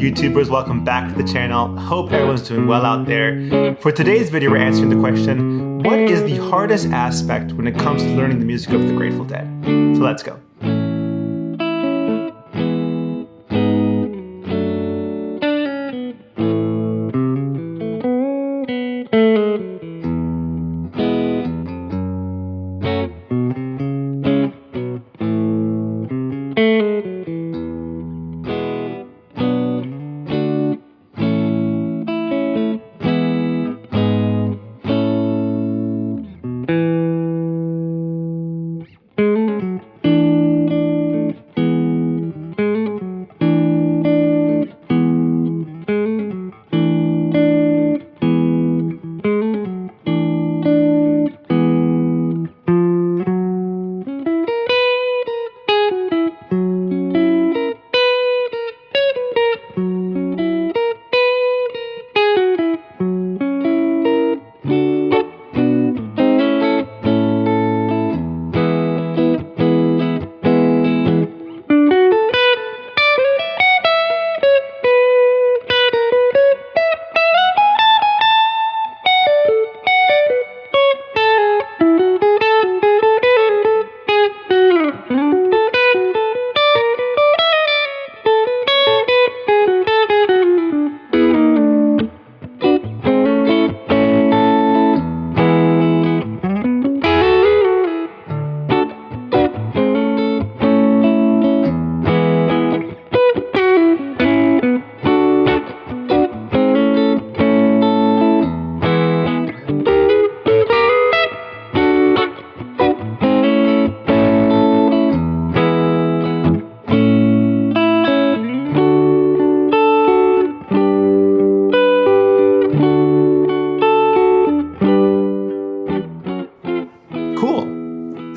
YouTubers? Welcome back to the channel. Hope everyone's doing well out there. For today's video, we're answering the question, what is the hardest aspect when it comes to learning the music of the Grateful Dead? So let's go.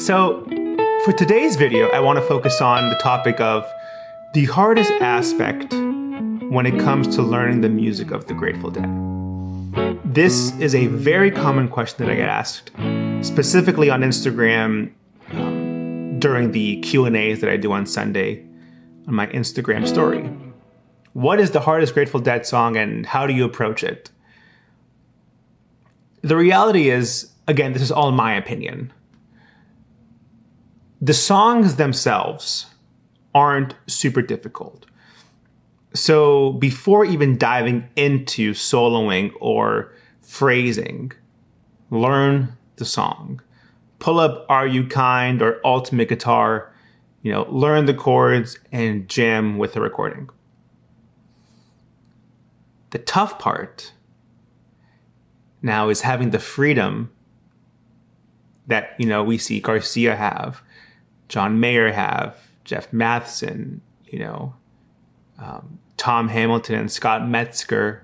So for today's video, I want to focus on the topic of the hardest aspect when it comes to learning the music of the Grateful Dead. This is a very common question that I get asked, specifically on Instagram during the Q&As that I do on Sunday on my Instagram story. What is the hardest Grateful Dead song and how do you approach it? The reality is, again, this is all my opinion. The songs themselves aren't super difficult. So before even diving into soloing or phrasing, learn the song. Pull up Are You Kind or Ultimate Guitar, learn the chords and jam with the recording. The tough part now is having the freedom that, we see Garcia have, John Mayer have, Jeff Matheson, Tom Hamilton and Scott Metzger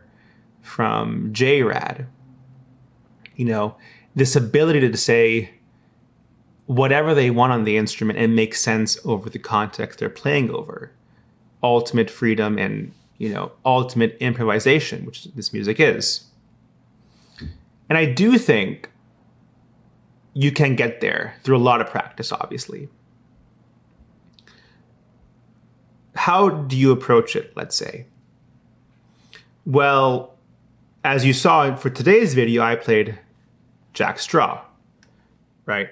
from J-Rad. This ability to say whatever they want on the instrument and make sense over the context they're playing over. Ultimate freedom and, ultimate improvisation, which this music is. And I do think you can get there through a lot of practice, obviously. How do you approach it, let's say? Well, as you saw for today's video, I played Jack Straw, right?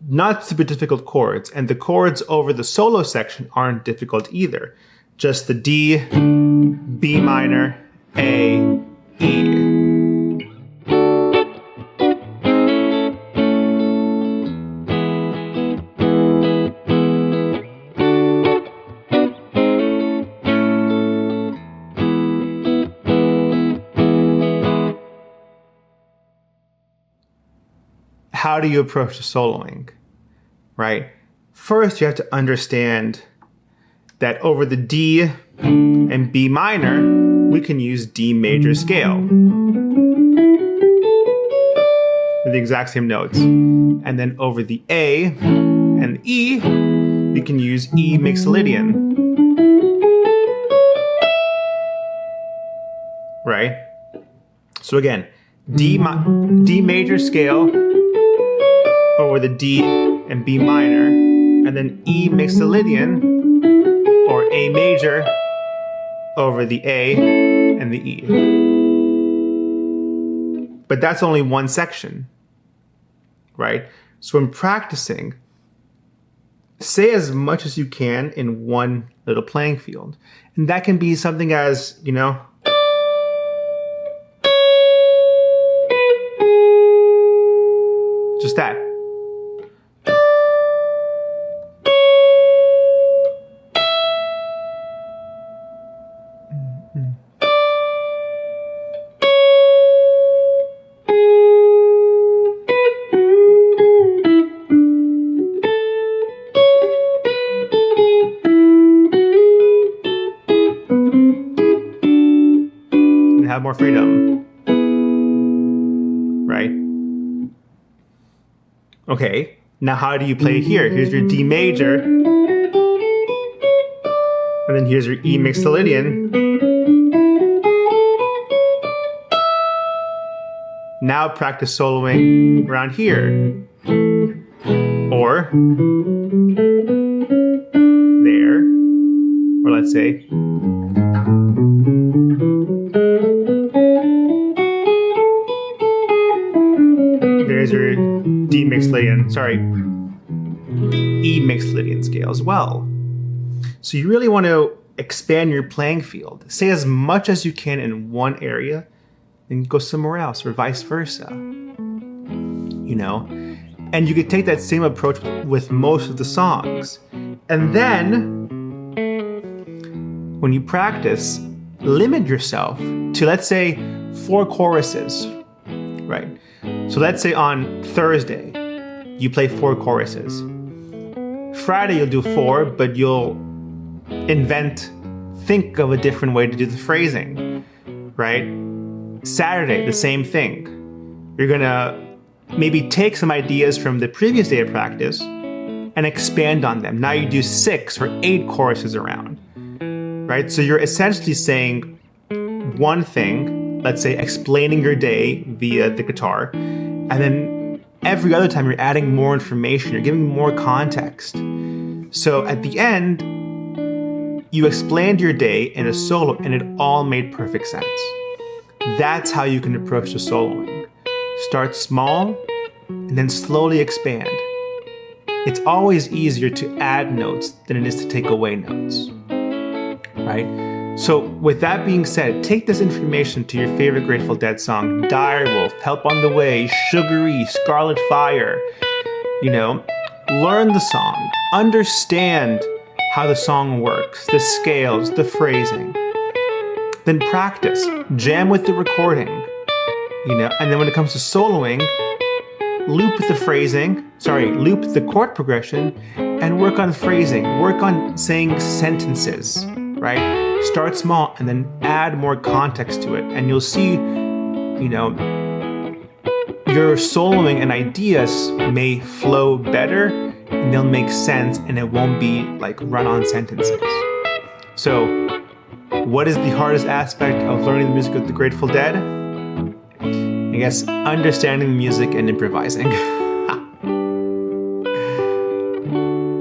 Not super difficult chords, and the chords over the solo section aren't difficult either. Just the D, B minor, A, E. how do you approach the soloing, right? First, you have to understand that over the D and B minor, we can use D major scale. The exact same notes. And then over the A and E, we can use E Mixolydian. Right? So again, D major scale over the D and B minor, and then E Mixolydian or A major over the A and the E. But that's only one section, right? So in practicing, say as much as you can in one little playing field. And that can be something as, you know, just that. Have more freedom, right? Okay, now how do you play it here? Here's your D major, and then here's your E Mixolydian. Now practice soloing around here, or there, or let's say there's your D Mixolydian, E Mixolydian scale as well. So you really want to expand your playing field. Say as much as you can in one area, then go somewhere else, or vice versa. You know? And you could take that same approach with most of the songs. And then, when you practice, limit yourself to, let's say, 4 choruses, right? So let's say on Thursday, you play 4 choruses. Friday you'll do 4, but you'll think of a different way to do the phrasing, right? Saturday, the same thing. You're gonna maybe take some ideas from the previous day of practice and expand on them. Now you do 6 or 8 choruses around, right? So you're essentially saying one thing, let's say explaining your day via the guitar, and then every other time you're adding more information, you're giving more context. So at the end, you explained your day in a solo and it all made perfect sense. That's how you can approach the soloing. Start small and then slowly expand. It's always easier to add notes than it is to take away notes, right? So with that being said, take this information to your favorite Grateful Dead song, Direwolf, Help on the Way, Sugary, Scarlet Fire. You know, learn the song, understand how the song works, the scales, the phrasing. Then practice, jam with the recording, you know, and then when it comes to soloing, loop the chord progression and work on phrasing, work on saying sentences, right? Start small and then add more context to it, and you'll see, you know, your soloing and ideas may flow better and they'll make sense and it won't be like run-on sentences. So, what is the hardest aspect of learning the music of the Grateful Dead? I guess understanding the music and improvising.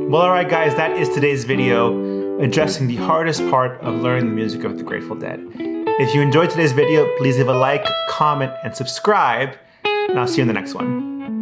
Well, alright guys, that is today's video, addressing the hardest part of learning the music of the Grateful Dead. If you enjoyed today's video, please leave a like, comment, and subscribe, and I'll see you in the next one.